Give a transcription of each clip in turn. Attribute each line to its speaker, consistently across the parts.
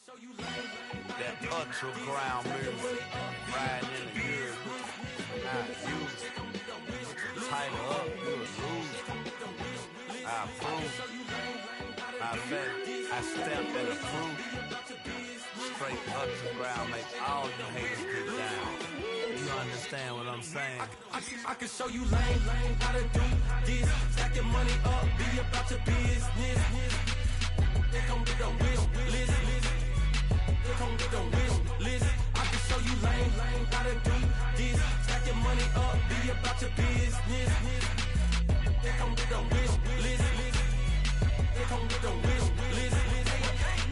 Speaker 1: That ultra ground music, riding in the years, I use it. Tighten up, you'll lose. I prove. I bet, I step in the proof. Straight ultra ground, make all you haters get down. You understand what I'm saying?
Speaker 2: I can show you lame, how to do this. Stack your money up, be about your business. They come with a wish list. They come with a wish list. I can show you lame, how to do this. Stack your money up, be about your business. They come with a wish list. They come with a wish list.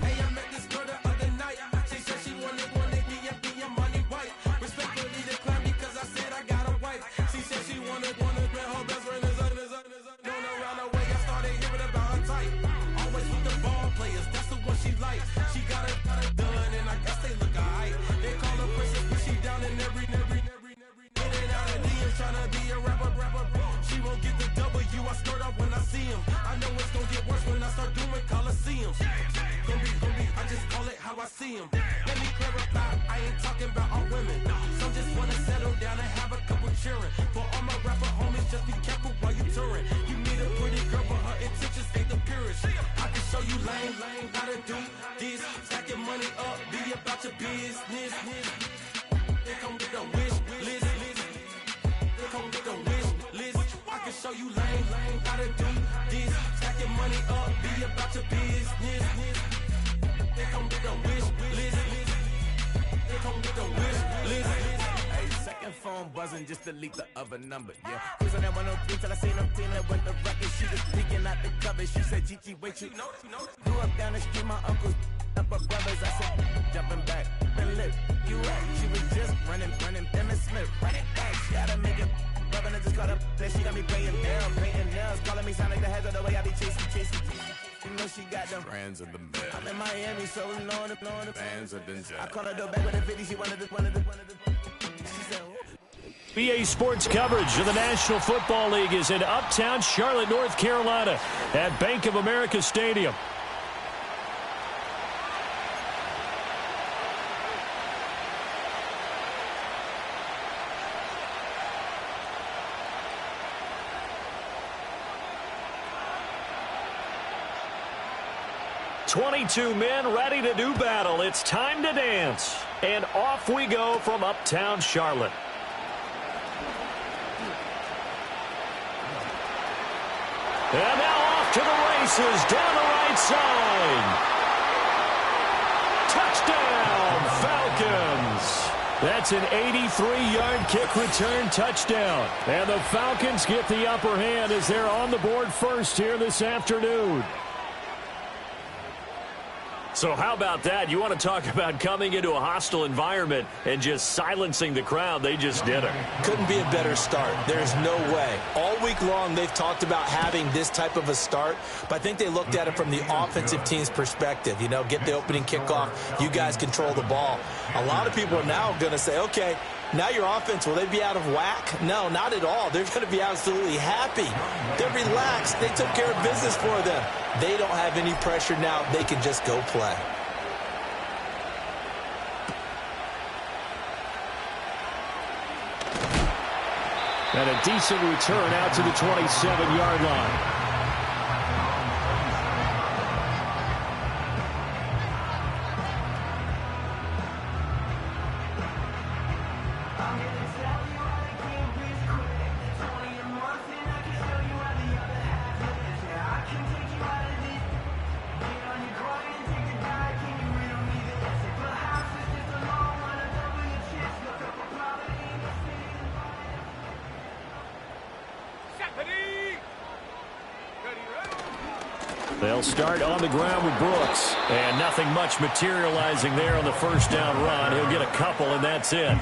Speaker 2: Hey, I met this girl the other night. She said she wanted me and be your money white. Respectfully declined because I said I got a wife. She said she wanted grab her best friend is known around the way. I started hearing about her type. Always with the ball players, that's the one she likes. She got it done, and I guess they look alright. They call her princess, but she down in every. In and out of DMs, tryna be a rapper. She won't get the W, I skirt off when I see him. I know it's gonna get worse when I start doing Coliseums. Gonna be, I just call it how I see him. Let me clarify, I ain't talking about all women. Some just wanna settle down and have a couple cheering. For all my rapper homies, just be careful while you touring. You meet a pretty girl, but her intentions ain't the purest. I can show you lame, how to do this. Stack your money up, be about your business. They come with a wish list. They come with a wish list. I can show you lame, how to do this. Stack your money up, be about your business. They come with a wish list. They come with a wish list.
Speaker 1: Hey, second phone buzzing, just delete the other number, yeah. Cruising at 103 till I seen them feeling with the record. She was peeking out the cover. She said, Gigi, wait, you know. Grew up down the street, my uncles up her brothers. I said, jumping back, and lit. You at? She was just running, Emmett Smith, run it back. She had to make it. Rubbing it just caught up. Then she got me paying down, painting nails. Calling me sound like the heads of the way I be chasing. You know she got them
Speaker 3: Brands of the mill.
Speaker 1: I'm in Miami, so knowing the
Speaker 3: Fans of the
Speaker 1: I called her though back with a 50. She wanted the. She said,
Speaker 4: BA Sports coverage of the National Football League is in uptown Charlotte, North Carolina at Bank of America Stadium. "22 men ready to do battle. It's time to dance." And off we go from uptown Charlotte. And now off to the races down the right side. Touchdown, Falcons. That's an 83-yard kick return touchdown. And the Falcons get the upper hand as they're on the board first here this afternoon. So how about that? You want to talk about coming into a hostile environment and just silencing the crowd? They just did it.
Speaker 5: Couldn't be a better start. There's no way. All week long, they've talked about having this type of a start, but I think they looked at it from the offensive team's perspective. You know, get the opening kickoff. You guys control the ball. A lot of people are now going to say, okay, now your offense, will they be out of whack? No, not at all. They're going to be absolutely happy. They're relaxed. They took care of business for them. They don't have any pressure now. They can just go play.
Speaker 4: And a decent return out to the 27-yard line. They'll start on the ground with Brooks. And nothing much materializing there on the first down run. He'll get a couple, and that's it.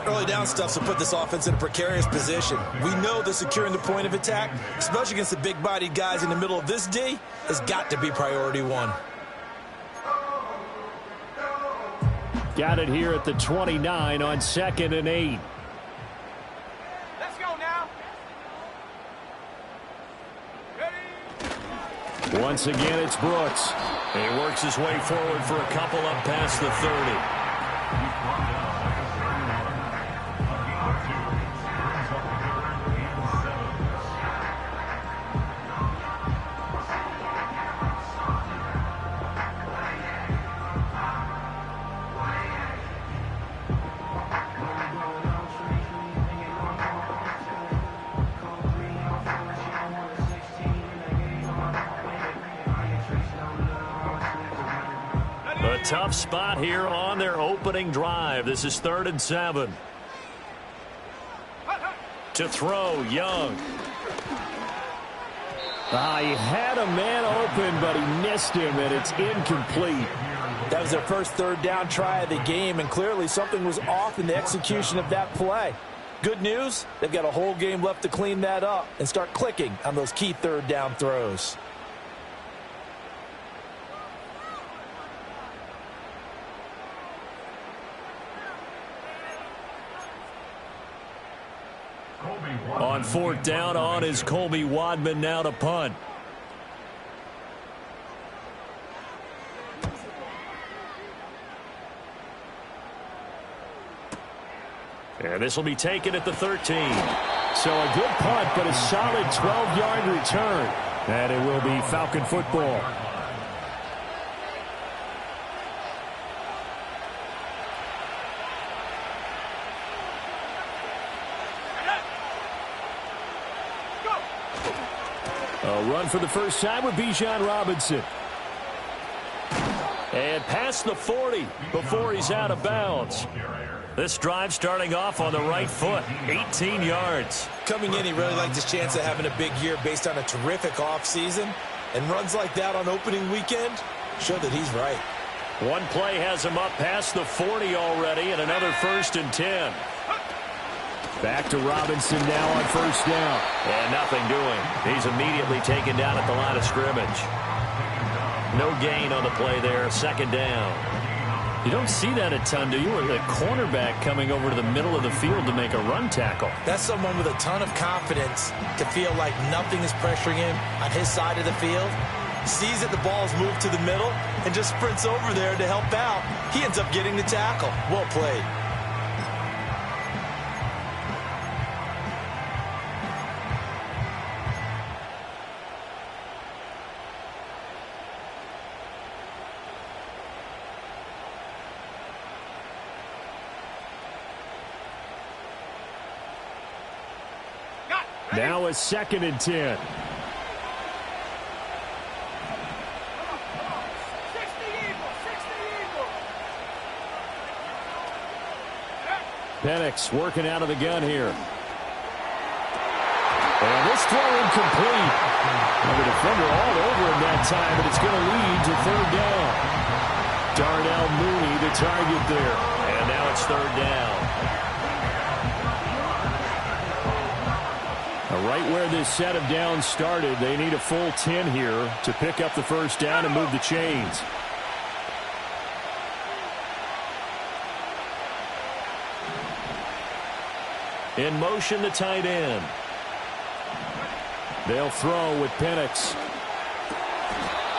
Speaker 5: Early down stuff to put this offense in a precarious position. We know that securing the point of attack, especially against the big-bodied guys in the middle of this D, has got to be priority one.
Speaker 4: Got it here at the 29 on 2nd and 8. Once again, it's Brooks. He works his way forward for a couple up past the 30. A tough spot here on their opening drive. This is 3rd and 7. To throw, Young. He had a man open, but he missed him, and it's incomplete.
Speaker 5: That was their first 3rd down try of the game, and clearly something was off in the execution of that play. Good news, they've got a whole game left to clean that up and start clicking on those key 3rd down throws.
Speaker 4: On 4th down, on is Colby Wadman now to punt. And this will be taken at the 13. So a good punt, but a solid 12-yard return. And it will be Falcon football. A run for the first time with Bijan Robinson. And past the 40 before he's out of bounds. This drive starting off on the right foot, 18 yards.
Speaker 5: Coming in, he really liked his chance of having a big year based on a terrific offseason. And runs like that on opening weekend show that he's right.
Speaker 4: One play has him up past the 40 already, and another 1st and 10. Back to Robinson now on 1st down. And nothing doing. He's immediately taken down at the line of scrimmage. No gain on the play there, 2nd down. You don't see that a ton, do you? With a cornerback coming over to the middle of the field to make a run tackle.
Speaker 5: That's someone with a ton of confidence to feel like nothing is pressuring him on his side of the field. Sees that the ball's moved to the middle and just sprints over there to help out. He ends up getting the tackle. Well played.
Speaker 4: Now a 2nd and 10. Penix working out of the gun here. And this throw incomplete. And the defender all over him that time, but it's going to lead to 3rd down. Darnell Mooney the target there. And now it's 3rd down. Right where this set of downs started, they need a full 10 here to pick up the 1st down and move the chains. In motion, the tight end. They'll throw with Penix.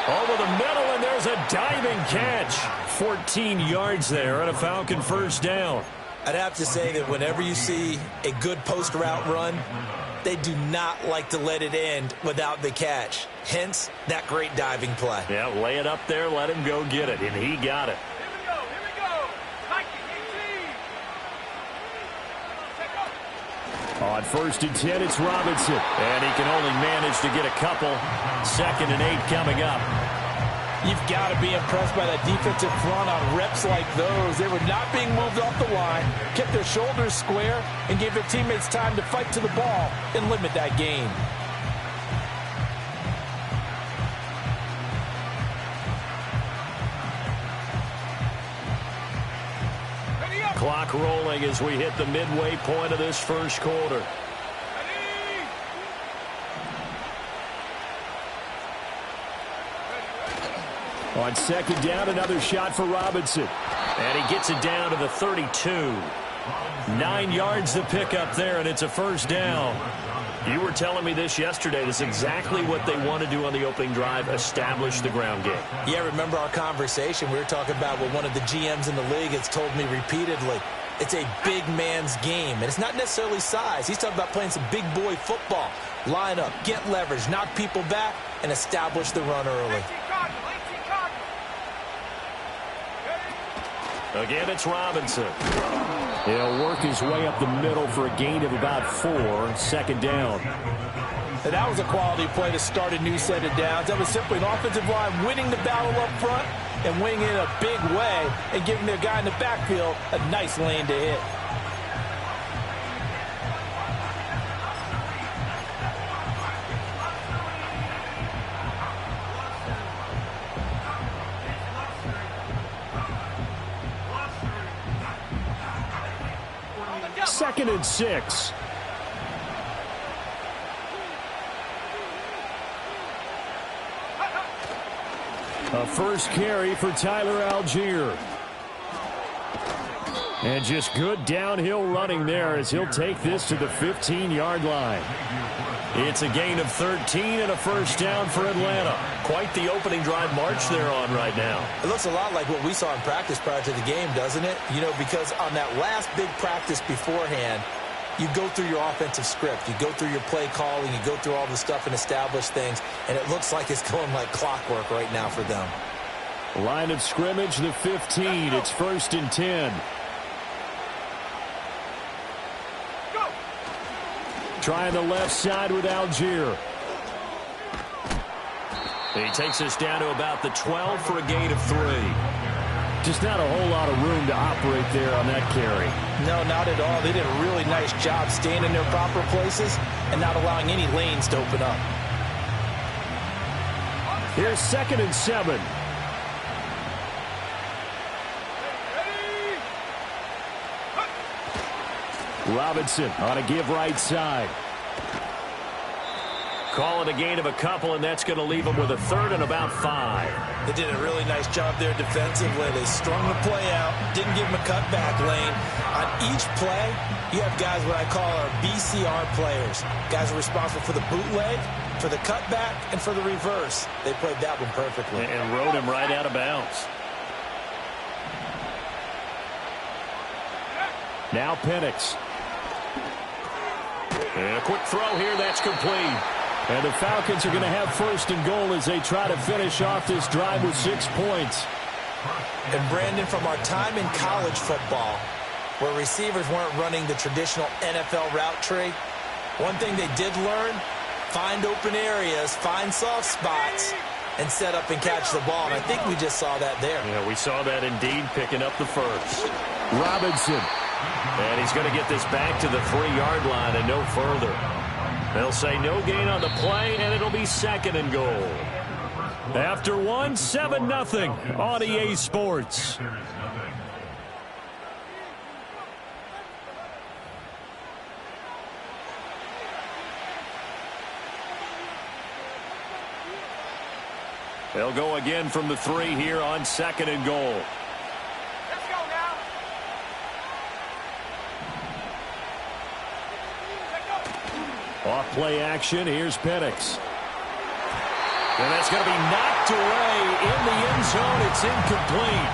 Speaker 4: Over the middle, and there's a diving catch. 14 yards there on a Falcon 1st down.
Speaker 5: I'd have to say that whenever you see a good post route run, they do not like to let it end without the catch. Hence, that great diving play.
Speaker 4: Yeah, lay it up there, let him go get it, and he got it.
Speaker 2: Here we go.
Speaker 4: On 1st and 10, it's Robinson. And he can only manage to get a couple. 2nd and 8 coming up.
Speaker 5: You've got to be impressed by that defensive front on reps like those. They were not being moved off the line, kept their shoulders square, and gave their teammates time to fight to the ball and limit that gain.
Speaker 4: Clock rolling as we hit the midway point of this 1st quarter. On 2nd down, another shot for Robinson. And he gets it down to the 32. 9 yards to pick up there, and it's a 1st down. You were telling me this yesterday. This is exactly what they want to do on the opening drive, establish the ground game.
Speaker 5: Yeah, remember our conversation? We were talking about what one of the GMs in the league has told me repeatedly. It's a big man's game, and it's not necessarily size. He's talking about playing some big boy football. Line up, get leverage, knock people back, and establish the run early.
Speaker 4: Again, it's Robinson. He'll work his way up the middle for a gain of about 4, second down.
Speaker 5: And that was a quality play to start a new set of downs. That was simply an offensive line winning the battle up front and winning in a big way and giving their guy in the backfield a nice lane to hit.
Speaker 4: Second and 6. A first carry for Tyler Algier. And just good downhill running there as he'll take this to the 15-yard line. It's a gain of 13 and a first down for Atlanta. Quite the opening drive march they're on right now.
Speaker 5: It looks a lot like what we saw in practice prior to the game, doesn't it? You know, because on that last big practice beforehand, you go through your offensive script. You go through your play calling. You go through all the stuff and establish things. And it looks like it's going like clockwork right now for them.
Speaker 4: Line of scrimmage, the 15. It's first and 10. Trying the left side with Algier. He takes us down to about the 12 for a gain of 3. Just not a whole lot of room to operate there on that carry.
Speaker 5: No, not at all. They did a really nice job staying in their proper places and not allowing any lanes to open up.
Speaker 4: Here's second and 7. Robinson on a give right side. Call it a gain of a couple, and that's going to leave them with a third and about 5.
Speaker 5: They did a really nice job there defensively. They strung the play out, didn't give them a cutback lane. On each play, you have guys what I call our BCR players. Guys are responsible for the bootleg, for the cutback, and for the reverse. They played that one perfectly.
Speaker 4: And rode him right out of bounds. Now Penix. And a quick throw here, that's complete. And the Falcons are going to have first and goal as they try to finish off this drive with 6 points.
Speaker 5: And Brandon, from our time in college football, where receivers weren't running the traditional NFL route tree, one thing they did learn, find open areas, find soft spots, and set up and catch the ball. And I think we just saw that there.
Speaker 4: Yeah, we saw that indeed, picking up the first. Robinson. And he's going to get this back to the 3-yard line and no further. They'll say no gain on the play, and it'll be second and goal. After 1, 7-0 on EA Sports. They'll go again from the 3 here on second and goal. Off play action, here's Penix. And that's going to be knocked away in the end zone. It's incomplete.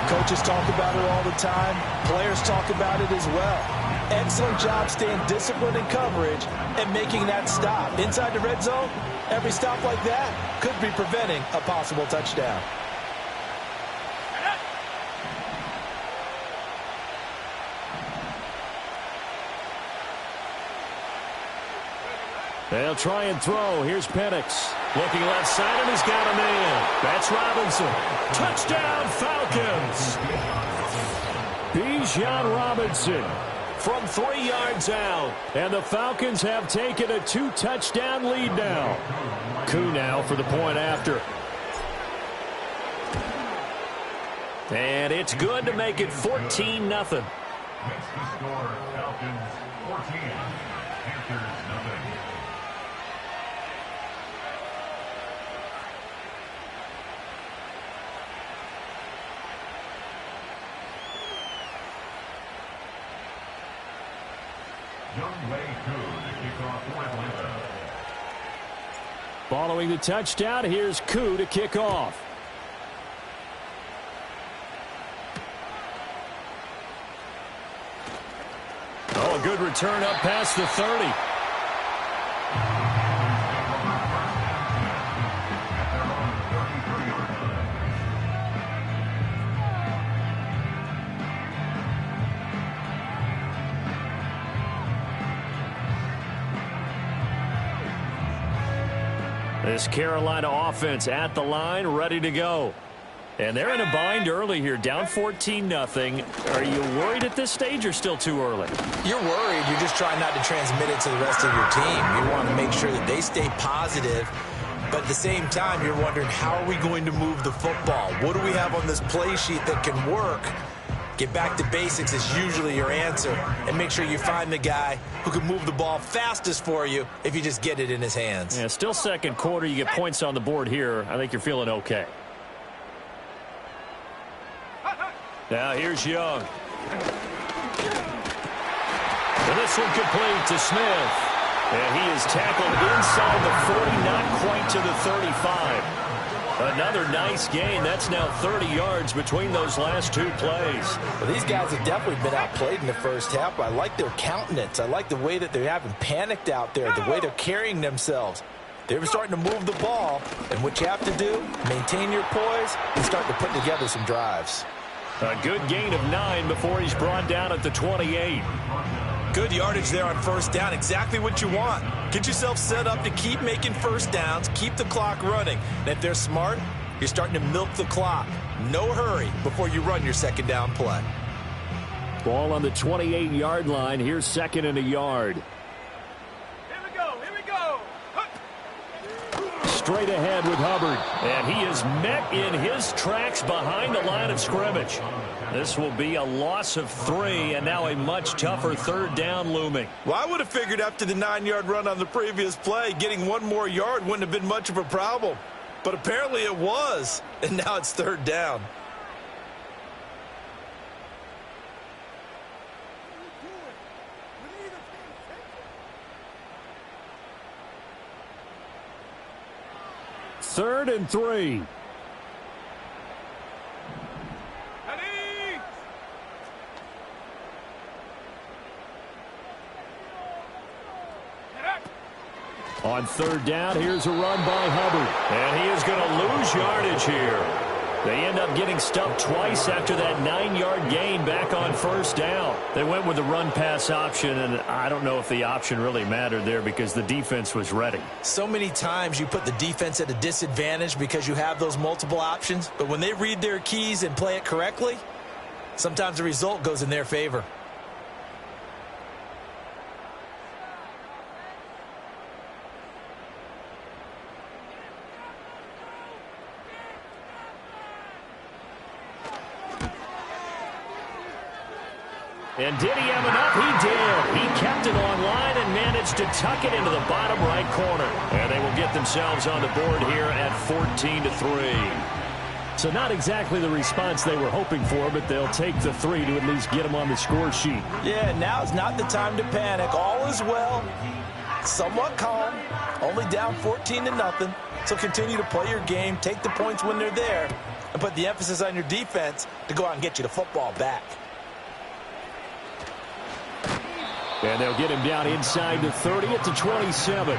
Speaker 5: Coaches talk about it all the time. Players talk about it as well. Excellent job staying disciplined in coverage and making that stop. Inside the red zone, every stop like that could be preventing a possible touchdown.
Speaker 4: They'll try and throw. Here's Penix. Looking left side, and he's got a man. That's Robinson. Touchdown, Falcons. Bijan Robinson from 3 yards out. And the Falcons have taken a 2-touchdown lead now. Koo now for the point after. And it's good to make it 14-0.
Speaker 3: That's the score. Falcons 14, Panthers nothing. Young Wei Koo, the kicker.
Speaker 4: Following the touchdown, here's Koo to kick off. Oh, a good return up past the 30. This Carolina offense at the line, ready to go. And they're in a bind early here, down 14-0. Are you worried at this stage or still too early?
Speaker 5: You're worried. You're just trying not to transmit it to the rest of your team. You want to make sure that they stay positive. But at the same time, you're wondering, how are we going to move the football? What do we have on this play sheet that can work? Get back to basics is usually your answer. And make sure you find the guy who can move the ball fastest for you if you just get it in his hands.
Speaker 4: Yeah, still second quarter. You get points on the board here. I think you're feeling okay. Now here's Young. And this one complete to Smith. And he is tackled inside the 40, not quite to the 35. Another nice gain. That's now 30 yards between those last two plays.
Speaker 5: Well, these guys have definitely been outplayed in the first half. I like their countenance. I like the way that they haven't panicked out there, the way they're carrying themselves. They're starting to move the ball, and what you have to do, maintain your poise and start to put together some drives.
Speaker 4: A good gain of 9 before he's brought down at the 28.
Speaker 5: Good yardage there on first down. Exactly what you want. Get yourself set up to keep making first downs, keep the clock running. And if they're smart, you're starting to milk the clock. No hurry before you run your second down play.
Speaker 4: Ball on the 28-yard line. Here's second and a yard.
Speaker 2: Here we go.
Speaker 4: Straight ahead with Hubbard. And he is met in his tracks behind the line of scrimmage. This will be a loss of 3, and now a much tougher third down looming.
Speaker 5: Well, I would have figured after the 9-yard run on the previous play, getting one more yard wouldn't have been much of a problem. But apparently it was, and now it's third down.
Speaker 4: Third and 3. On third down, here's a run by Hubbard. And he is going to lose yardage here. They end up getting stuffed twice after that 9-yard gain back on first down. They went with the run-pass option, and I don't know if the option really mattered there because the defense was ready.
Speaker 5: So many times you put the defense at a disadvantage because you have those multiple options, but when they read their keys and play it correctly, sometimes the result goes in their favor.
Speaker 4: And did he have enough? He did. He kept it online and managed to tuck it into the bottom right corner. And they will get themselves on the board here at 14-3. So not exactly the response they were hoping for, but they'll take the 3 to at least get them on the score sheet.
Speaker 5: Yeah, now's not the time to panic. All is well. Somewhat calm. Only down 14-0. So continue to play your game, take the points when they're there, and put the emphasis on your defense to go out and get you the football back.
Speaker 4: And they'll get him down inside the 30 at the 27.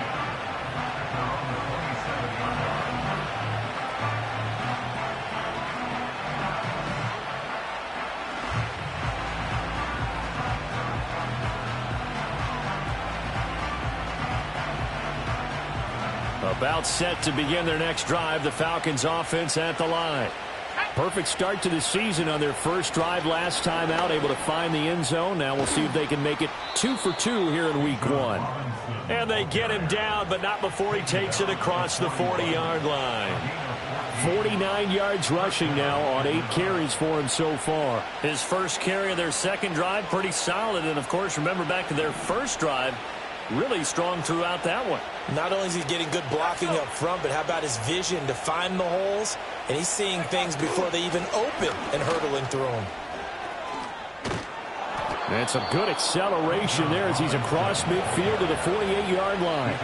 Speaker 4: About set to begin their next drive, the Falcons offense at the line. Perfect start to the season on their first drive last time out, able to find the end zone. Now we'll see if they can make it 2 for 2 here in week 1. And they get him down, but not before he takes it across the 40-yard line. 49 yards rushing now on 8 carries for him so far. His first carry of their second drive, pretty solid. And, of course, remember back to their first drive, really strong throughout that one.
Speaker 5: Not only is he getting good blocking up front, but how about his vision to find the holes? And he's seeing things before they even open and hurtling through them.
Speaker 4: And some good acceleration there as he's across midfield to the 48-yard line.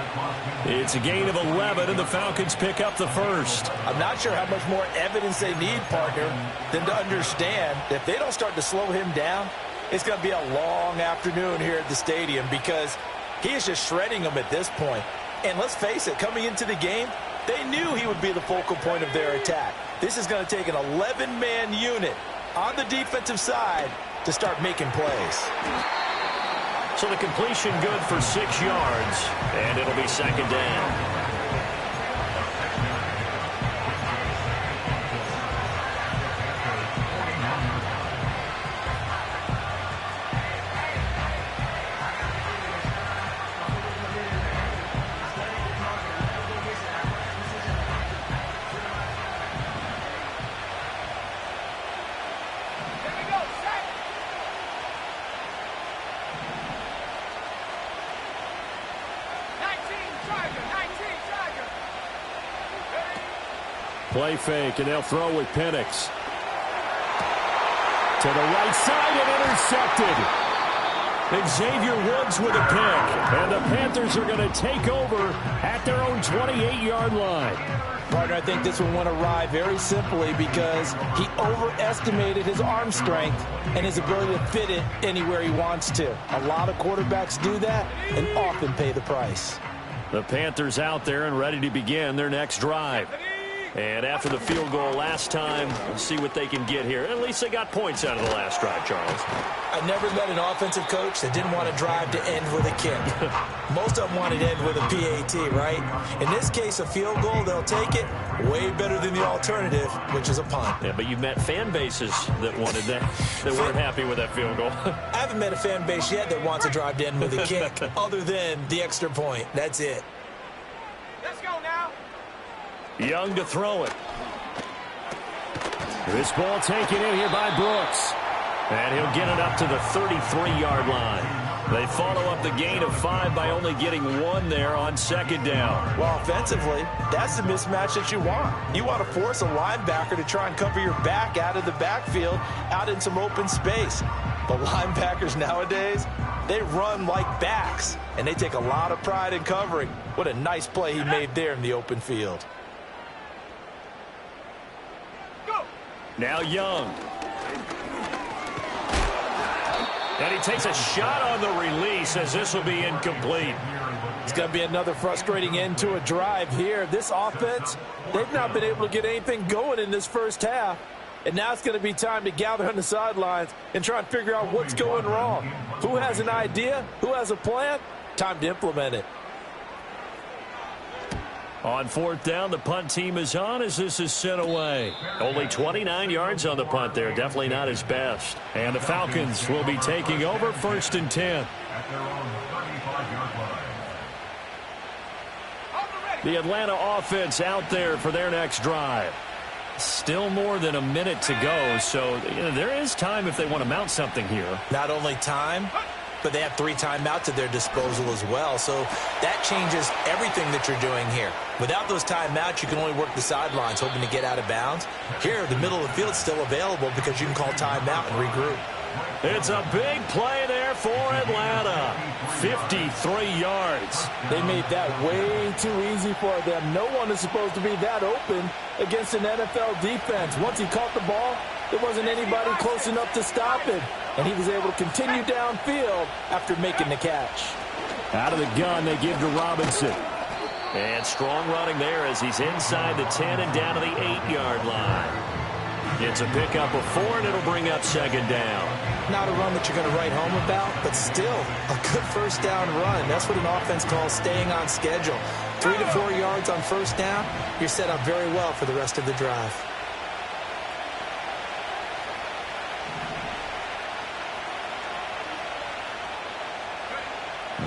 Speaker 4: It's a gain of 11, and the Falcons pick up the first.
Speaker 5: I'm not sure how much more evidence they need, partner, than to understand that if they don't start to slow him down, it's going to be a long afternoon here at the stadium because he is just shredding them at this point. And let's face it, coming into the game, they knew he would be the focal point of their attack. This is going to take an 11-man unit on the defensive side to start making plays.
Speaker 4: So the completion good for 6 yards, and it'll be second down. Play fake, and they'll throw with Penix. To the right side and intercepted. Xavier Woods with a pick. And the Panthers are going to take over at their own 28-yard line.
Speaker 5: Partner, I think this one went awry very simply because he overestimated his arm strength and his ability to fit it anywhere he wants to. A lot of quarterbacks do that and often pay the price.
Speaker 4: The Panthers out there and ready to begin their next drive. And after the field goal last time, we'll see what they can get here. At least they got points out of the last drive, Charles.
Speaker 5: I never met an offensive coach that didn't want to drive to end with a kick. Most of them wanted to end with a PAT, right? In this case, a field goal, they'll take it. Way better than the alternative, which is a punt.
Speaker 4: Yeah, but you've met fan bases that wanted that, that weren't happy with that field goal.
Speaker 5: I haven't met a fan base yet that wants to drive to end with a kick other than the extra point. That's it.
Speaker 2: Let's go now.
Speaker 4: Young to throw it. This ball taken in here by Brooks. And he'll get it up to the 33-yard line. They follow up the gain of 5 by only getting 1 there on second down.
Speaker 5: Well, offensively, that's the mismatch that you want. You want to force a linebacker to try and cover your back out of the backfield, out in some open space. The linebackers nowadays, they run like backs, and they take a lot of pride in covering. What a nice play he made there in the open field.
Speaker 4: Now Young. And he takes a shot on the release as this will be incomplete.
Speaker 5: It's going to be another frustrating end to a drive here. This offense, they've not been able to get anything going in this first half. And now it's going to be time to gather on the sidelines and try and figure out what's going wrong. Who has an idea? Who has a plan? Time to implement it.
Speaker 4: On fourth down, the punt team is on as this is sent away. Only 29 yards on the punt there. Definitely not his best. And the Falcons will be taking over 1st and 10.
Speaker 3: At their own 35-yard line.
Speaker 4: The Atlanta offense out there for their next drive. Still more than a minute to go, so there is time if they want to mount something here.
Speaker 5: Not only time, but they have 3 timeouts at their disposal as well. So that changes everything that you're doing here. Without those timeouts, you can only work the sidelines, hoping to get out of bounds. Here, the middle of the field is still available because you can call timeout and regroup.
Speaker 4: It's a big play there for Atlanta. 53 yards.
Speaker 5: They made that way too easy for them. No one is supposed to be that open against an NFL defense. Once he caught the ball, there wasn't anybody close enough to stop it. And he was able to continue downfield after making the catch.
Speaker 4: Out of the gun, they give to Robinson. And strong running there as he's inside the 10 and down to the 8-yard line. It's a pickup of 4, and it'll bring up second down.
Speaker 5: Not a run that you're going to write home about, but still a good first down run. That's what an offense calls staying on schedule. 3 to 4 yards on first down, you're set up very well for the rest of the drive.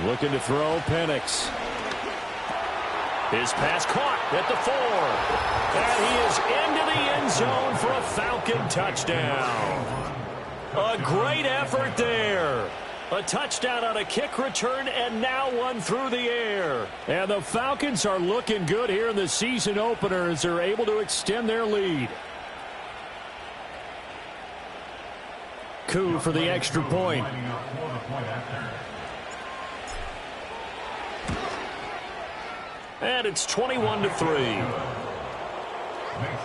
Speaker 4: Looking to throw, Penix. His pass caught at the 4. And he is into the end zone for a Falcon touchdown. A great effort there. A touchdown on a kick return and now one through the air. And the Falcons are looking good here in the season opener as they're able to extend their lead. Koo for the extra point. And it's 21-3.
Speaker 3: Makes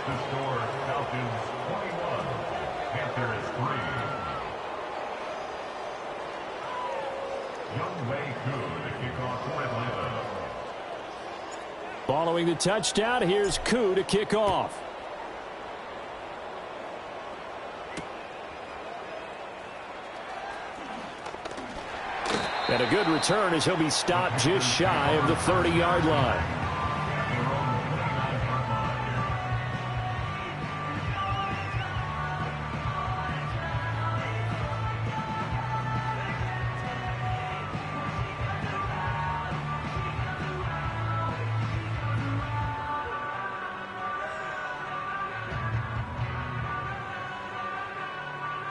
Speaker 3: the score Falcons 21, Panthers 3. Younghoe Koo to kick off for Atlanta.
Speaker 4: Following the touchdown, here's Koo to kick off. And a good return as he'll be stopped just shy of the 30-yard line.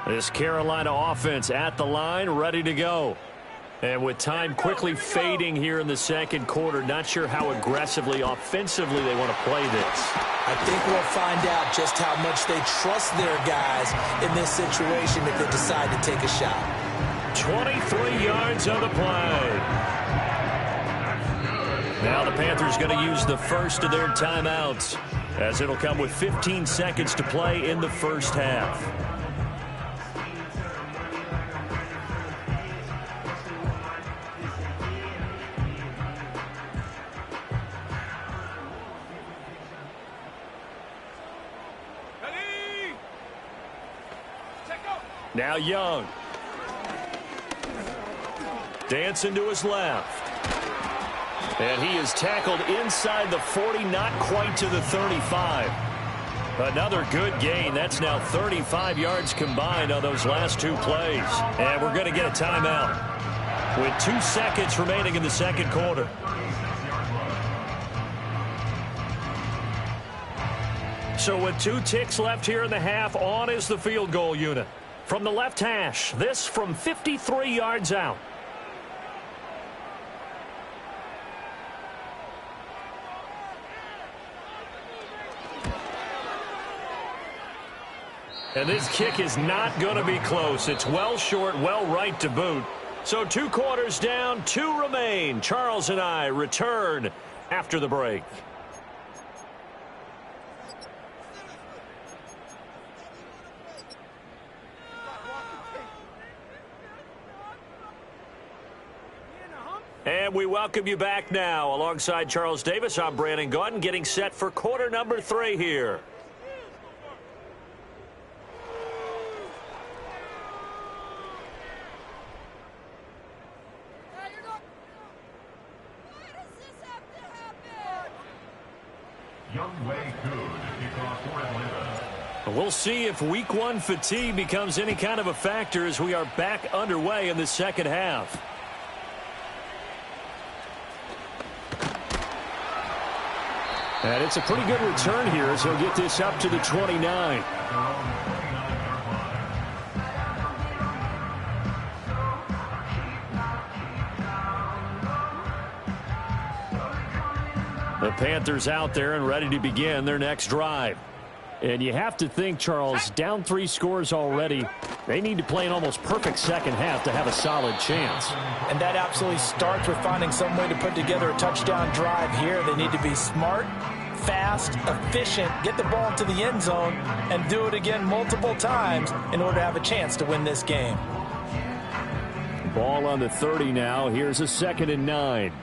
Speaker 4: This Carolina offense at the line, ready to go. And with time quickly fading here in the second quarter, not sure how aggressively, offensively they want to play this.
Speaker 5: I think we'll find out just how much they trust their guys in this situation if they decide to take a shot.
Speaker 4: 23 yards on the play. Now the Panthers going to use the first of their timeouts, as it'll come with 15 seconds to play in the first half. Now Young. Dancing to his left. And he is tackled inside the 40, not quite to the 35. Another good gain. That's now 35 yards combined on those last two plays. And we're going to get a timeout with 2 seconds remaining in the second quarter. So with 2 ticks left here in the half, on is the field goal unit. From the left hash, this from 53 yards out. And this kick is not going to be close. It's well short, well right to boot. So 2 quarters down, 2 remain. Charles and I return after the break. And we welcome you back now. Alongside Charles Davis, I'm Brandon Gaudin, getting set for quarter number 3 here.
Speaker 3: Younghoe Koo to kick off for Atlanta.
Speaker 4: We'll see if week 1 fatigue becomes any kind of a factor as we are back underway in the second half. And it's a pretty good return here as he'll get this up to the 29. The Panthers out there and ready to begin their next drive. And you have to think, Charles, down 3 scores already. They need to play an almost perfect second half to have a solid chance.
Speaker 5: And that absolutely starts with finding some way to put together a touchdown drive here. They need to be smart, fast, efficient, get the ball into the end zone, and do it again multiple times in order to have a chance to win this game.
Speaker 4: Ball on the 30 now. Here's a 2nd and 9.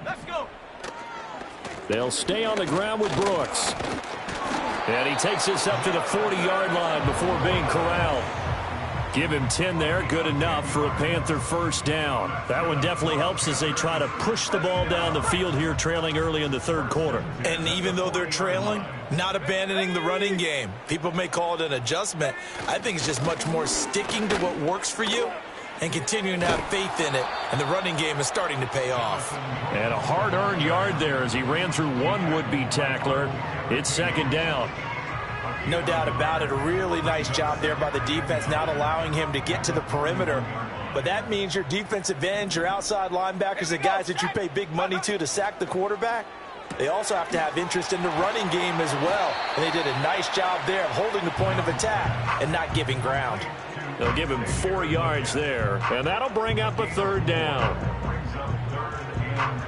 Speaker 3: Let's go.
Speaker 4: They'll stay on the ground with Brooks. And he takes this up to the 40-yard line before being corralled. Give him 10 there, good enough for a Panther first down. That one definitely helps as they try to push the ball down the field here, trailing early in the third quarter.
Speaker 5: And even though they're trailing, not abandoning the running game. People may call it an adjustment. I think it's just much more sticking to what works for you and continuing to have faith in it. And the running game is starting to pay off.
Speaker 4: And a hard-earned yard there as he ran through one would-be tackler. It's 2nd down.
Speaker 5: No doubt about it. A really nice job there by the defense, not allowing him to get to the perimeter. But that means your defensive ends, your outside linebackers, the guys that you pay big money to sack the quarterback, they also have to have interest in the running game as well. And they did a nice job there of holding the point of attack and not giving ground.
Speaker 4: They'll give him 4 yards there, and that'll bring up a 3rd down.
Speaker 3: Brings up 3rd and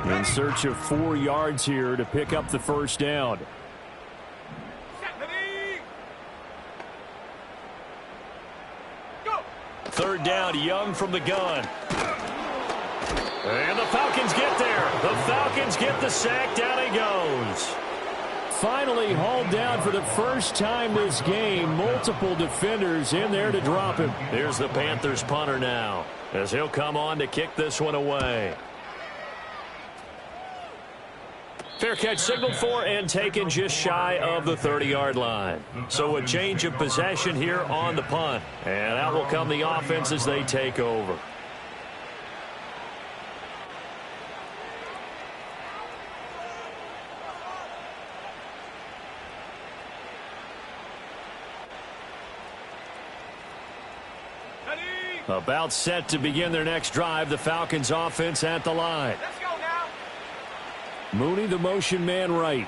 Speaker 3: 4.
Speaker 4: In search of 4 yards here to pick up the 1st down. Third down, Young from the gun. And the Falcons get there. The Falcons get the sack. Down he goes. Finally hauled down for the first time this game. Multiple defenders in there to drop him. Here's the Panthers punter now, as he'll come on to kick this one away. Fair catch signaled for and taken just shy of the 30-yard line. So a change of possession here on the punt. And out will come the offense as they take over. About set to begin their next drive. The Falcons offense at the line.
Speaker 3: Let's go now.
Speaker 4: Mooney, the motion man right.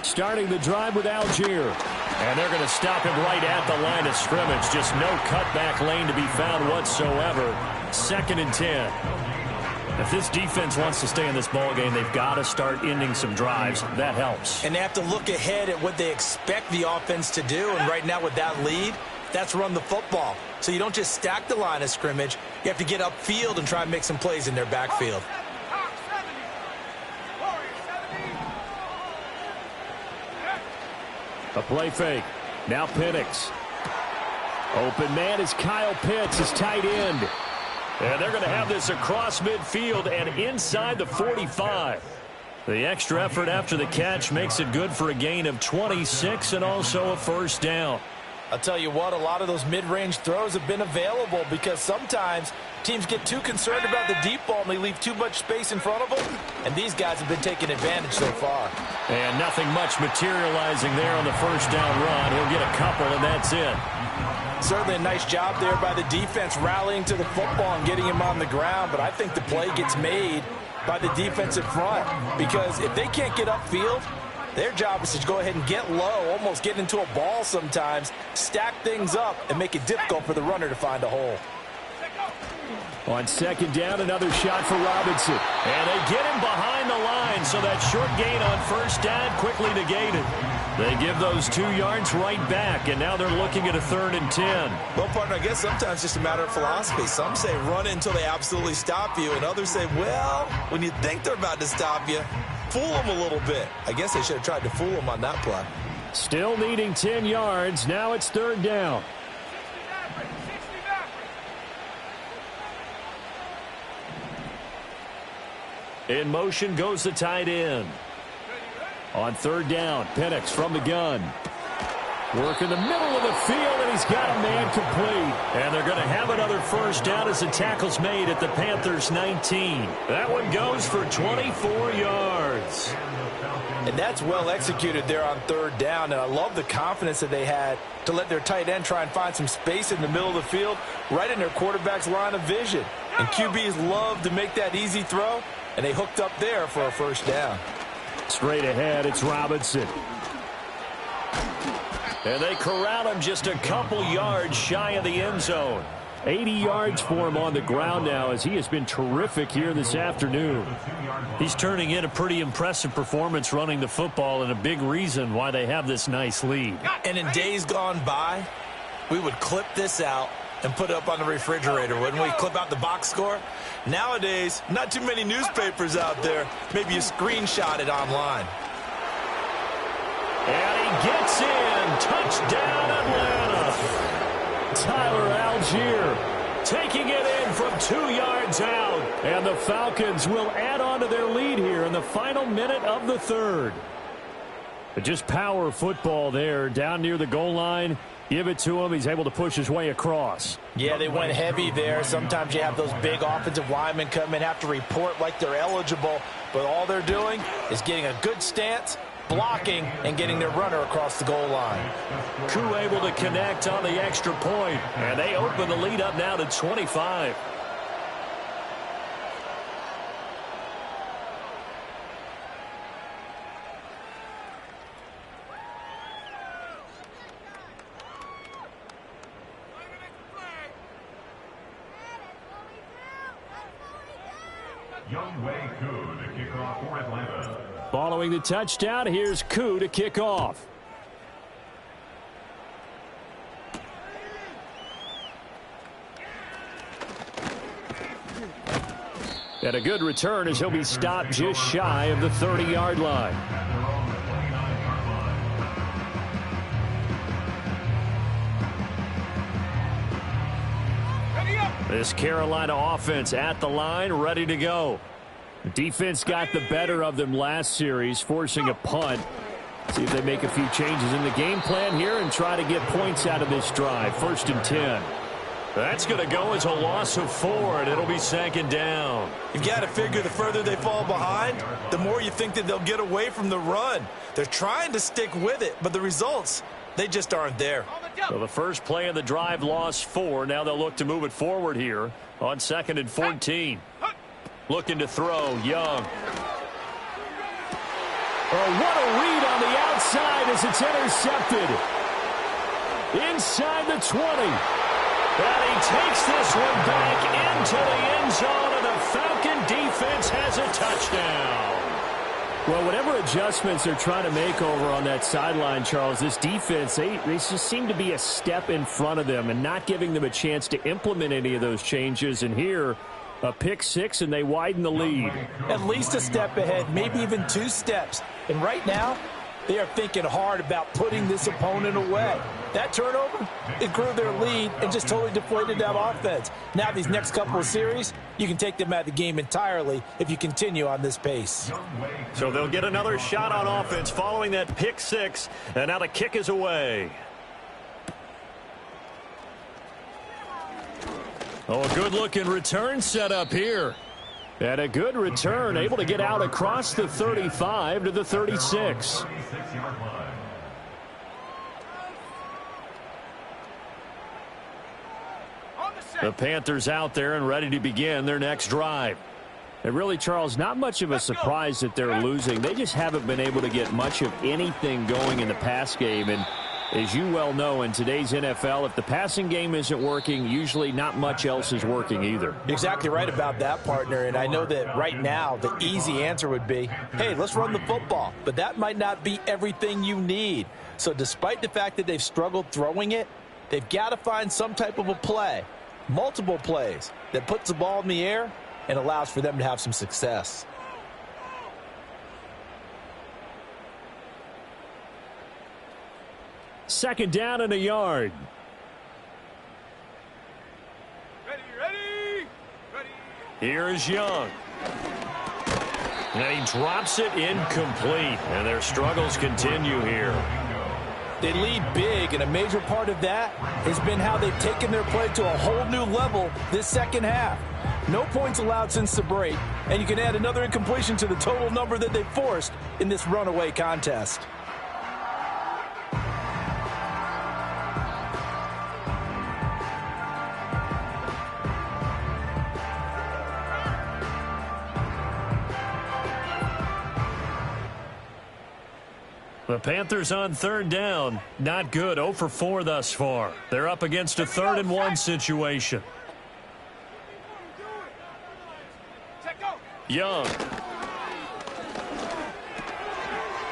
Speaker 4: Starting the drive with Algier. And they're going to stop him right at the line of scrimmage. Just no cutback lane to be found whatsoever. 2nd and 10. If this defense wants to stay in this ballgame, they've got to start ending some drives. That helps.
Speaker 5: And they have to look ahead at what they expect the offense to do. And right now with that lead, that's run the football. So you don't just stack the line of scrimmage. You have to get upfield and try and make some plays in their backfield.
Speaker 4: A play fake. Now Penix. Open man is Kyle Pitts, his tight end. And they're going to have this across midfield and inside the 45. The extra effort after the catch makes it good for a gain of 26 and also a 1st down.
Speaker 5: I'll tell you what, a lot of those mid-range throws have been available because sometimes teams get too concerned about the deep ball and they leave too much space in front of them. And these guys have been taking advantage so far.
Speaker 4: And nothing much materializing there on the 1st down run. He'll get a couple, and that's it.
Speaker 5: Certainly a nice job there by the defense rallying to the football and getting him on the ground. But I think the play gets made by the defensive front because if they can't get upfield, their job is to go ahead and get low, almost get into a ball sometimes, stack things up, and make it difficult for the runner to find a hole.
Speaker 4: On 2nd down, another shot for Robinson. And they get him behind the line, so that short gain on 1st down quickly negated. They give those 2 yards right back, and now they're looking at a 3rd and 10.
Speaker 5: Well, partner, I guess sometimes it's just a matter of philosophy. Some say run until they absolutely stop you, and others say, well, when you think they're about to stop you, fool them a little bit. I guess they should have tried to fool them on that play.
Speaker 4: Still needing 10 yards. Now it's 3rd down. In motion goes the tight end. On 3rd down, Penix from the gun. Work in the middle of the field, and he's got a man complete. And they're going to have another 1st down as the tackle's made at the Panthers' 19. That one goes for 24 yards.
Speaker 5: And that's well executed there on 3rd down. And I love the confidence that they had to let their tight end try and find some space in the middle of the field, right in their quarterback's line of vision. And QBs love to make that easy throw, and they hooked up there for a 1st down.
Speaker 4: Straight ahead, it's Robinson. And they corral him just a couple yards shy of the end zone. 80 yards for him on the ground now as he has been terrific here this afternoon. He's turning in a pretty impressive performance running the football and a big reason why they have this nice lead.
Speaker 5: And in days gone by, we would clip this out and put it up on the refrigerator, wouldn't we? Clip out the box score. Nowadays, not too many newspapers out there. Maybe you screenshot it online.
Speaker 4: And he gets in. Touchdown, Atlanta. Tyler Algier taking it in from 2 yards out. And the Falcons will add on to their lead here in the final minute of the 3rd. But just power football there down near the goal line. Give it to him. He's able to push his way across.
Speaker 5: Yeah, they went heavy there. Sometimes you have those big offensive linemen come in, have to report like they're eligible. But all they're doing is getting a good stance, blocking, and getting their runner across the goal line.
Speaker 4: Koo able to connect on the extra point, and they open the lead up now to 25. Following the touchdown, here's Koo to kick off. And a good return as he'll be stopped just shy of the 30-yard line. This Carolina offense at the line, ready to go. The defense got the better of them last series, forcing a punt. See if they make a few changes in the game plan here and try to get points out of this drive. 1st and 10. That's going to go as a loss of 4, and it'll be 2nd down.
Speaker 5: You've got to figure the further they fall behind, the more you think that they'll get away from the run. They're trying to stick with it, but the results, they just aren't there.
Speaker 4: So the first play of the drive lost 4. Now they'll look to move it forward here on 2nd and 14. Looking to throw, Young. Oh, what a read on the outside as it's intercepted. Inside the 20. And he takes this one back into the end zone, and the Falcon defense has a touchdown. Well, whatever adjustments they're trying to make over on that sideline, Charles, this defense, they just seem to be a step in front of them and not giving them a chance to implement any of those changes. And here, a pick 6, and they widen the lead.
Speaker 5: At least a step ahead, maybe even 2 steps. And right now, they are thinking hard about putting this opponent away. That turnover, it grew their lead and just totally deflated that offense. Now these next couple of series, you can take them out of the game entirely if you continue on this pace.
Speaker 4: So they'll get another shot on offense following that pick 6, and now the kick is away. Oh, a good-looking return set up here. And a good return, able to get out across the 35 to the 36. The Panthers out there and ready to begin their next drive. And really, Charles, not much of a surprise that they're losing. They just haven't been able to get much of anything going in the pass game. And as you well know, in today's NFL, if the passing game isn't working, usually not much else is working either.
Speaker 5: Exactly right about that, partner. And I know that right now the easy answer would be, hey, let's run the football. But that might not be everything you need. So despite the fact that they've struggled throwing it, they've got to find some type of a play, multiple plays, that puts the ball in the air and allows for them to have some success.
Speaker 4: Second down and a yard.
Speaker 2: Ready.
Speaker 4: Here's Young. And he drops it incomplete. And their struggles continue here.
Speaker 5: They lead big, and a major part of that has been how they've taken their play to a whole new level this second half. No points allowed since the break, and you can add another incompletion to the total number that they forced in this runaway contest.
Speaker 4: The Panthers on third down. Not good. 0 for 4 thus far. They're up against a 3rd and 1 situation. Young.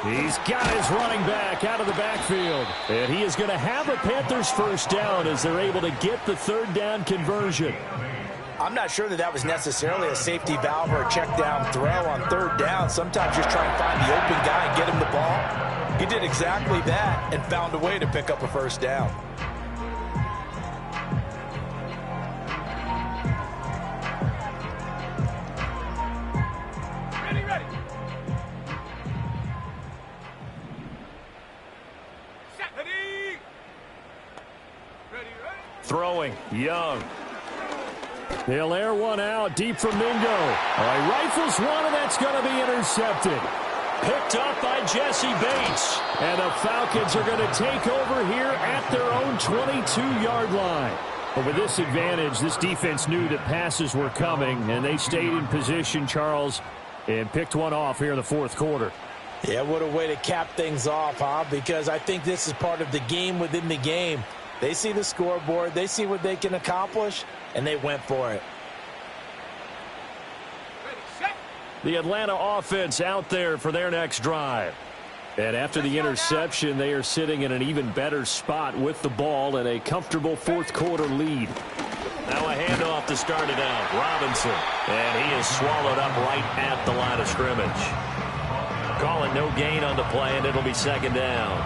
Speaker 4: He's got his running back out of the backfield. And he is going to have a Panthers first down as they're able to get the 3rd down conversion.
Speaker 5: I'm not sure that was necessarily a safety valve or a check down throw on 3rd down. Sometimes just try and find the open guy and get him the ball. He did exactly that and found a way to pick up a first down.
Speaker 2: Ready. Set. Ready.
Speaker 4: Throwing. Young. He'll air one out deep from Mingo. He rifles one, and that's going to be intercepted. Picked up by Jesse Bates. And the Falcons are going to take over here at their own 22-yard line. But with this advantage, this defense knew that passes were coming, and they stayed in position, Charles, and picked one off here in the fourth quarter.
Speaker 5: Yeah, what a way to cap things off, huh? Because I think this is part of the game within the game. They see the scoreboard, they see what they can accomplish, and they went for it.
Speaker 4: The Atlanta offense out there for their next drive. And after the interception, they are sitting in an even better spot with the ball and a comfortable fourth quarter lead. Now a handoff to start it out. Robinson. And he is swallowed up right at the line of scrimmage. Calling no gain on the play, and it'll be second down.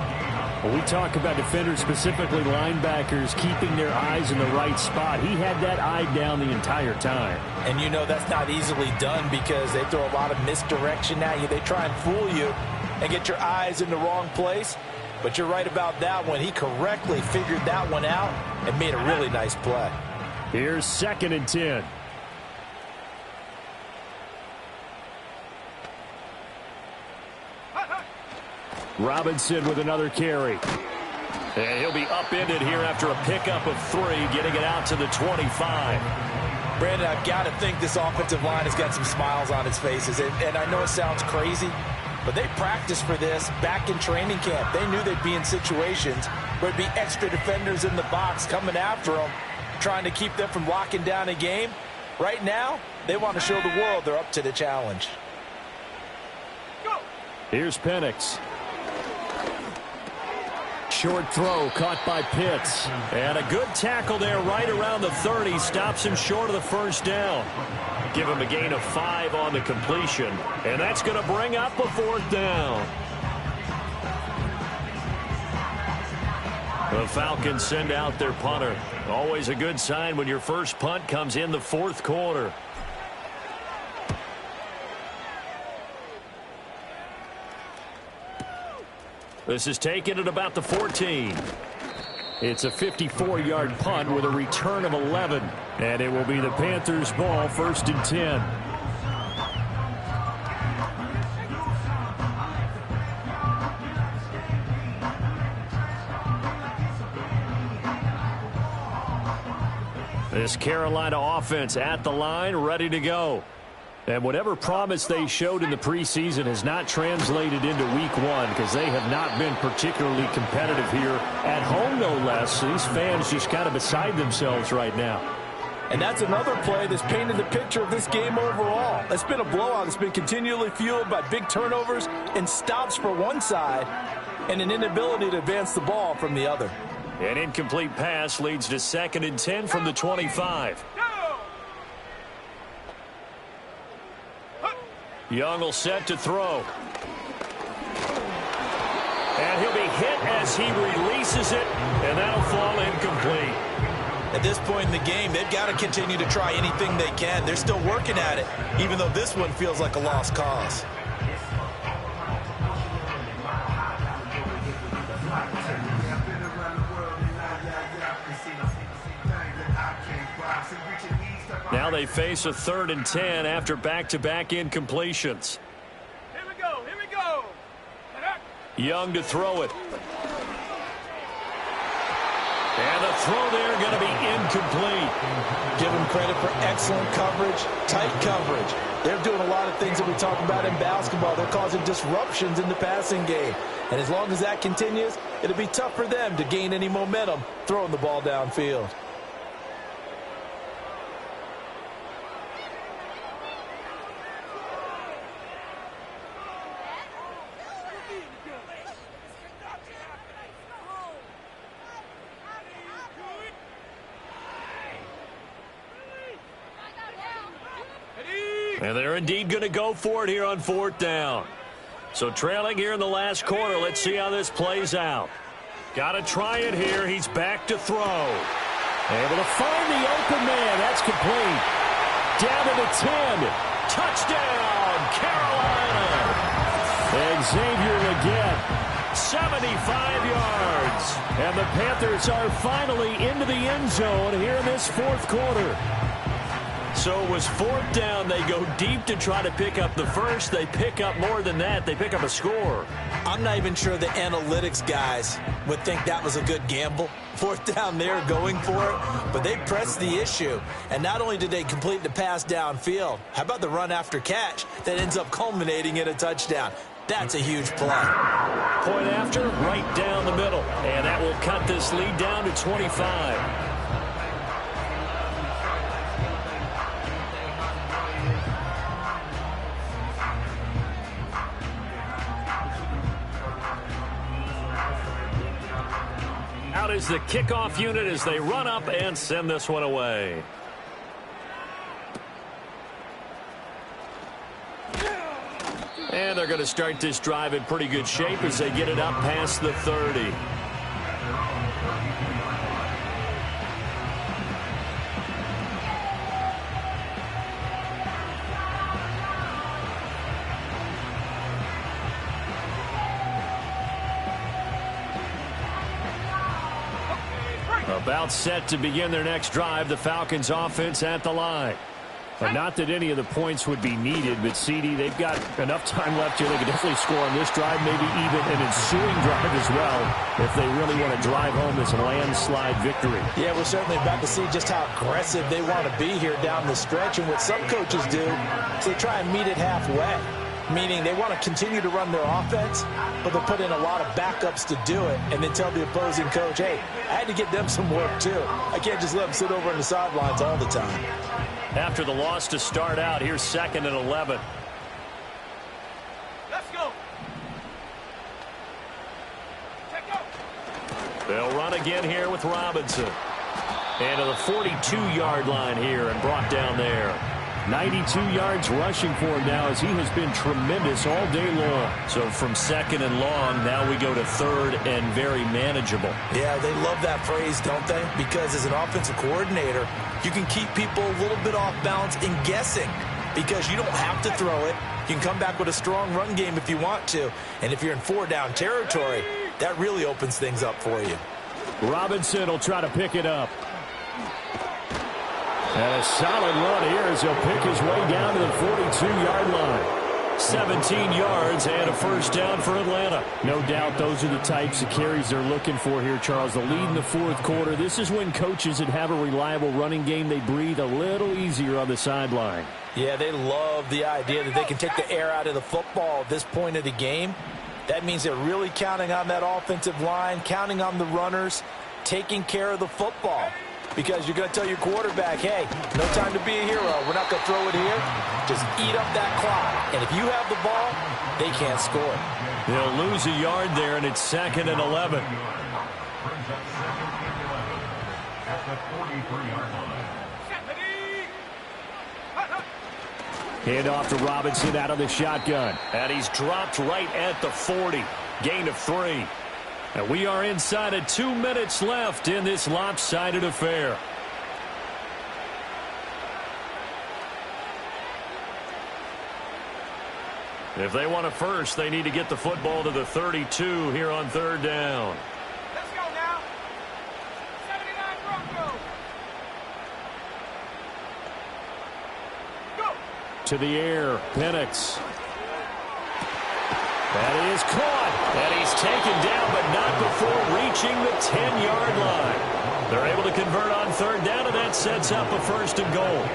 Speaker 4: Well, we talk about defenders, specifically linebackers, keeping their eyes in the right spot. He had that eye down the entire time.
Speaker 5: And you know that's not easily done because they throw a lot of misdirection at you. They try and fool you and get your eyes in the wrong place. But you're right about that one. He correctly figured that one out and made a really nice play.
Speaker 4: Here's 2nd and 10. Robinson with another carry. And he'll be upended here after a pickup of 3, getting it out to the 25.
Speaker 5: Brandon, I've got to think this offensive line has got some smiles on its faces. And I know it sounds crazy, but they practiced for this back in training camp. They knew they'd be in situations where there'd be extra defenders in the box coming after them, trying to keep them from locking down a game. Right now, they want to show the world they're up to the challenge.
Speaker 4: Here's Penix. Short throw caught by Pitts. And a good tackle there right around the 30. Stops him short of the first down. Give him a gain of 5 on the completion. And that's going to bring up a 4th down. The Falcons send out their punter. Always a good sign when your first punt comes in the fourth quarter. This is taken at about the 14. It's a 54-yard punt with a return of 11. And it will be the Panthers' ball, 1st and 10. This Carolina offense at the line, ready to go. And whatever promise they showed in the preseason has not translated into week 1 because they have not been particularly competitive here at home, no less. These fans just kind of beside themselves right now.
Speaker 5: And that's another play that's painted the picture of this game overall. It's been a blowout. It's been continually fueled by big turnovers and stops for one side and an inability to advance the ball from the other.
Speaker 4: An incomplete pass leads to 2nd and 10 from the 25. Young will set to throw. And he'll be hit as he releases it, and that'll fall incomplete.
Speaker 5: At this point in the game, they've got to continue to try anything they can. They're still working at it, even though this one feels like a lost cause.
Speaker 4: Now they face a 3rd and 10 after back-to-back incompletions.
Speaker 2: Here we go, here we go.
Speaker 4: Young to throw it. And the throw there going to be incomplete.
Speaker 5: Give them credit for excellent coverage, tight coverage. They're doing a lot of things that we talk about in basketball. They're causing disruptions in the passing game. And as long as that continues, it'll be tough for them to gain any momentum throwing the ball downfield.
Speaker 4: And they're indeed going to go for it here on 4th down. So trailing here in the last quarter. Let's see how this plays out. Got to try it here. He's back to throw. Able to find the open man. That's complete. Down to the 10. Touchdown, Carolina. Xavier Legette, 75 yards. And the Panthers are finally into the end zone here in this fourth quarter. So it was 4th down. They go deep to try to pick up the first. They pick up more than that. They pick up a score.
Speaker 5: I'm not even sure the analytics guys would think that was a good gamble. 4th down there going for it, but they pressed the issue. And not only did they complete the pass downfield, how about the run after catch that ends up culminating in a touchdown? That's a huge play.
Speaker 4: Point after, right down the middle. And that will cut this lead down to 25. Out is the kickoff unit as they run up and send this one away. And they're going to start this drive in pretty good shape as they get it up past the 30. About set to begin their next drive, the Falcons offense at the line. But not that any of the points would be needed, but CD, they've got enough time left here. They can definitely score on this drive, maybe even an ensuing drive as well, if they really want to drive home this landslide victory.
Speaker 5: Yeah, we're certainly about to see just how aggressive they want to be here down the stretch. And what some coaches do is they try and meet it halfway, meaning they want to continue to run their offense, but they'll put in a lot of backups to do it and then tell the opposing coach, hey, I had to get them some work too. I can't just let them sit over on the sidelines all the time.
Speaker 4: After the loss to start out, here's 2nd and 11.
Speaker 2: Let's go.
Speaker 4: They'll run again here with Robinson. And to the 42-yard line here and brought down there. 92 yards rushing for him now as he has been tremendous all day long. So from 2nd and long, now we go to 3rd and very manageable.
Speaker 5: Yeah, they love that phrase, don't they? Because as an offensive coordinator, you can keep people a little bit off balance and guessing because you don't have to throw it. You can come back with a strong run game if you want to. And if you're in 4-down territory, that really opens things up for you.
Speaker 4: Robinson will try to pick it up. And a solid run here as he'll pick his way down to the 42-yard line. 17 yards and a first down for Atlanta. No doubt those are the types of carries they're looking for here, Charles. The lead in the 4th quarter. This is when coaches that have a reliable running game, they breathe a little easier on the sideline.
Speaker 5: Yeah, they love the idea that they can take the air out of the football at this point of the game. That means they're really counting on that offensive line, counting on the runners, taking care of the football. Because you're going to tell your quarterback, hey, no time to be a hero. We're not going to throw it here. Just eat up that clock. And if you have the ball, they can't score.
Speaker 4: They'll lose a yard there, and it's 2nd and 11. Hand off to Robinson out of the shotgun. And he's dropped right at the 40. Gain of 3. And we are inside of 2 minutes left in this lopsided affair. If they want a first, they need to get the football to the 32 here on 3rd down.
Speaker 2: Let's go now. 79 Broncos. Go.
Speaker 4: To the air, Penix. That is caught. And he's taken down, but not before reaching the 10-yard line. They're able to convert on 3rd down, and that sets up a 1st and goal.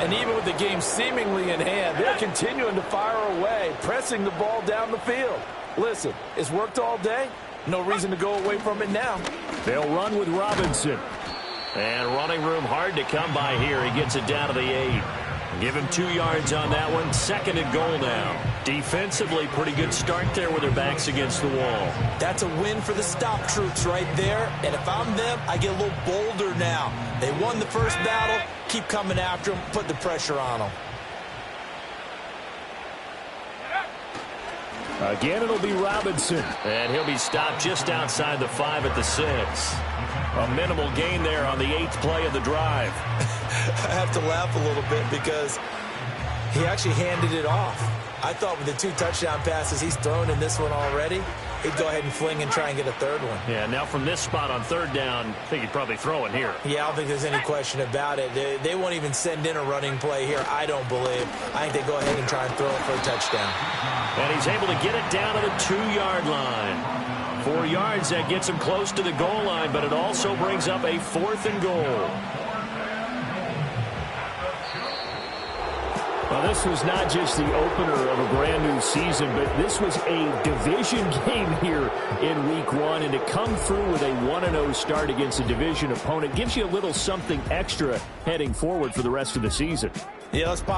Speaker 5: And even with the game seemingly in hand, they're continuing to fire away, pressing the ball down the field. Listen, it's worked all day. No reason to go away from it now.
Speaker 4: They'll run with Robinson. And running room hard to come by here. He gets it down to the 8. Give him 2 yards on that one. 2nd and goal now. Defensively, pretty good start there with their backs against the wall.
Speaker 5: That's a win for the stop troops right there. And if I'm them, I get a little bolder now. They won the first battle. Keep coming after them. Put the pressure on them.
Speaker 4: Again, it'll be Robinson. And he'll be stopped just outside the 5 at the 6. A minimal gain there on the 8th play of the drive.
Speaker 5: I have to laugh a little bit because he actually handed it off. I thought with the 2 touchdown passes he's thrown in this one already, he'd go ahead and fling and try and get a third one.
Speaker 4: Yeah, now from this spot on third down, I think he'd probably throw it here.
Speaker 5: Yeah, I don't think there's any question about it. They won't even send in a running play here, I don't believe. I think they go ahead and try and throw it for a touchdown.
Speaker 4: And he's able to get it down to the 2-yard line. 4 yards, that gets him close to the goal line, but it also brings up a 4th and goal. Well, this was not just the opener of a brand new season, but this was a division game here in week 1. And to come through with a 1-0 start against a division opponent gives you a little something extra heading forward for the rest of the season.
Speaker 5: Yeah, let's pile